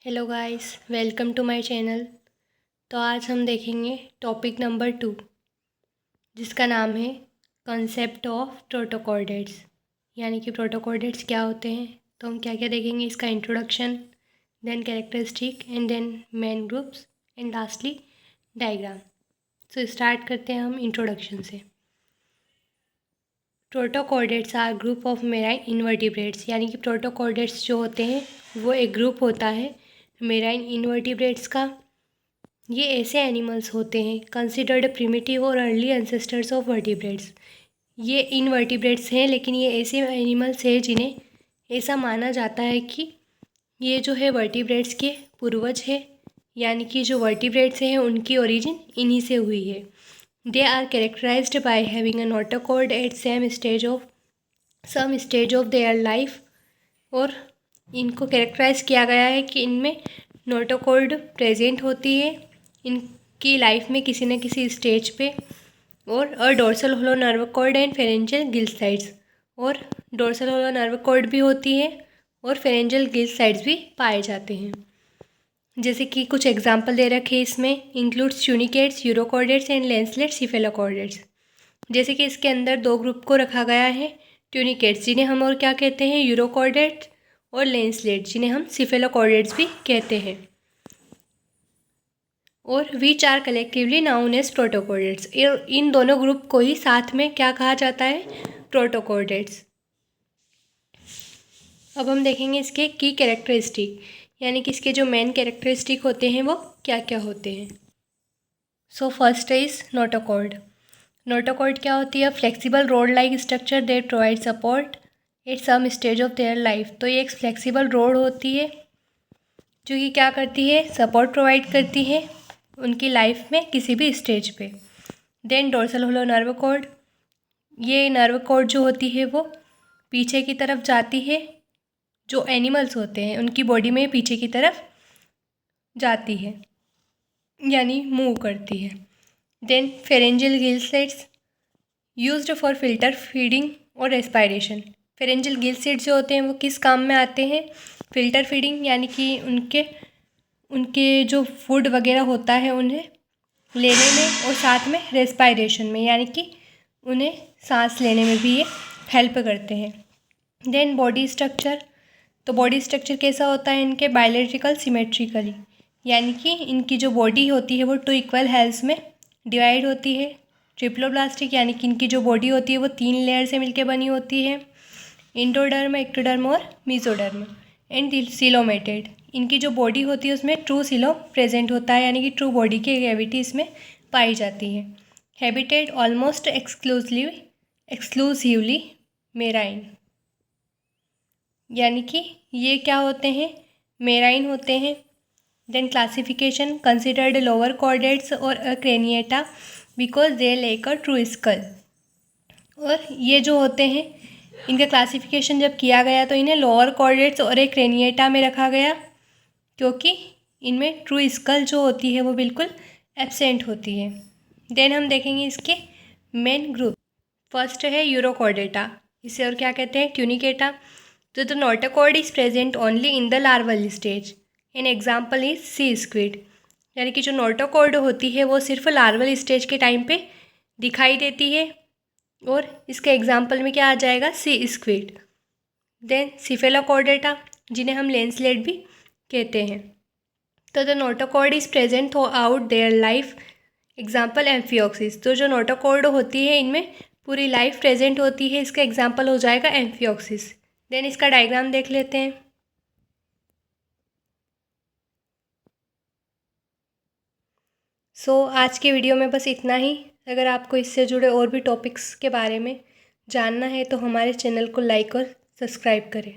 Hello guys, welcome to my channel. तो आज हम देखेंगे टॉपिक नंबर 2, जिसका नाम है कॉन्सेप्ट ऑफ प्रोटोकॉर्डेट्स। यानी कि प्रोटोकॉर्डेट्स क्या होते हैं। तो हम क्या क्या देखेंगे, इसका introduction, then characteristic and then main groups and lastly diagram. So start करते हैं हम इंट्रोडक्शन से। Protochordates are group of marine invertebrates. यानी कि प्रोटोकॉर्डेट्स जो होते हैं वो एक ग्रुप होता है मेराइन इनवर्टिब्रेट्स का। ये ऐसे एनिमल्स होते हैं कंसिडर्ड प्रिमिटिव और अर्ली एंसेस्टर्स ऑफ वर्टिब्रेट्स। ये इनवर्टिब्रेट्स हैं, लेकिन ये ऐसे एनिमल्स हैं जिन्हें ऐसा माना जाता है कि ये जो है वर्टिब्रेट्स के पूर्वज है। यानी कि जो वर्टिब्रेट्स हैं उनकी ओरिजिन इन्हीं से हुई है। They are characterised by having a notochord at some stage of their life. और इनको कैरेक्टराइज किया गया है कि इनमें नोटोकॉर्ड प्रेजेंट होती है इनकी लाइफ में किसी न किसी स्टेज पे। और dorsal hollow nerve cord and pharyngeal gill slits. और डोर्सल होलो नर्व कॉर्ड भी होती है और फेरेंजियल गिल साइड्स भी पाए जाते हैं। जैसे कि कुछ एग्जाम्पल दे रखे हैं इसमें, includes tunicates, urochordates and lancelets, cephalochordates. जैसे कि इसके अंदर दो ग्रुप को रखा गया है, ट्यूनिकेट्स जिन्हें हम और क्या कहते हैं, यूरोकॉर्डेट्स, और लेंसलेट जिन्हें हम सिफेलोकॉर्डेट्स भी कहते हैं। और which are collectively known as protochordates. इन दोनों ग्रुप को ही साथ में क्या कहा जाता है, प्रोटोकॉर्डेट्स। अब हम देखेंगे इसके की कैरेक्टरिस्टिक, यानी कि इसके जो मेन कैरेक्टरिस्टिक होते हैं वो क्या क्या होते हैं। So first is notochord. Notochord क्या होती है, flexible rod like structure that provide support at some stage of their life. तो ये एक फ्लेक्सिबल रोड होती है जो कि क्या करती है, सपोर्ट प्रोवाइड करती है उनकी लाइफ में किसी भी स्टेज पे। Then dorsal hollow nerve cord. ये नर्व कॉर्ड जो होती है वो पीछे की तरफ जाती है, जो एनिमल्स होते हैं उनकी बॉडी में पीछे की तरफ जाती है, यानी मूव करती है। Then pharyngeal gill slits used for filter feeding और रेस्पायरेशन। फेरेंजियल गिल सेट्स जो होते हैं वो किस काम में आते हैं, फिल्टर फीडिंग, यानी कि उनके जो फूड वगैरह होता है उन्हें लेने में, और साथ में रेस्पायरेशन में, यानी कि उन्हें सांस लेने में भी ये हेल्प करते हैं। Then body structure. तो बॉडी स्ट्रक्चर कैसा होता है इनके, बायलैटरल सिमेट्रिकली, यानी कि इनकी जो बॉडी होती है वो 2 इक्वल हेल्स में डिवाइड होती है। ट्रिप्लोब्लास्टिक, यानी कि इनकी जो बॉडी होती है वो 3 लेयर से मिलकर बनी होती है, इंडोडर्म, एक्टोडर्म और मीजोडर्म। एंड सिलोमेटेड, इनकी जो बॉडी होती है उसमें ट्रू सिलो प्रेजेंट होता है, यानी कि ट्रू बॉडी की कैविटी इसमें पाई जाती है। हैबिटेट ऑलमोस्ट एक्सक्लूसिवली मेराइन, यानी कि ये क्या होते हैं, मेराइन होते हैं। Then classification, considered lower chordates और Craniata because they lack a true skull. और ये जो होते हैं इनका क्लासिफिकेशन जब किया गया तो इन्हें लोअर कॉर्डेट्स और एक क्रेनिएटा में रखा गया, क्योंकि इनमें ट्रू स्कल जो होती है वो बिल्कुल एब्सेंट होती है। देन हम देखेंगे इसके मेन ग्रुप। फर्स्ट है यूरोकॉर्डेटा, इसे और क्या कहते हैं, ट्यूनिकेटा। तो the notochord is present only in the larval stage. An example is sea squid, यानी कि जो नोटोकॉर्ड होती है वो सिर्फ लार्वल स्टेज के टाइम पे दिखाई देती है, और इसके एग्जाम्पल में क्या आ जाएगा, सी स्क्विड। देन सिफेलोकॉर्डेटा, जिन्हें हम लेंसलेट भी कहते हैं। तो the notochord is present through out their life. Example amphioxus. तो जो नोटोकॉर्ड होती है इनमें पूरी लाइफ प्रेजेंट होती है, इसका एग्जाम्पल हो जाएगा एम्फियोक्सिस। देन इसका डायग्राम देख लेते हैं। आज के वीडियो में बस इतना ही। अगर आपको इससे जुड़े और भी टॉपिक्स के बारे में जानना है तो हमारे चैनल को लाइक और सब्सक्राइब करें।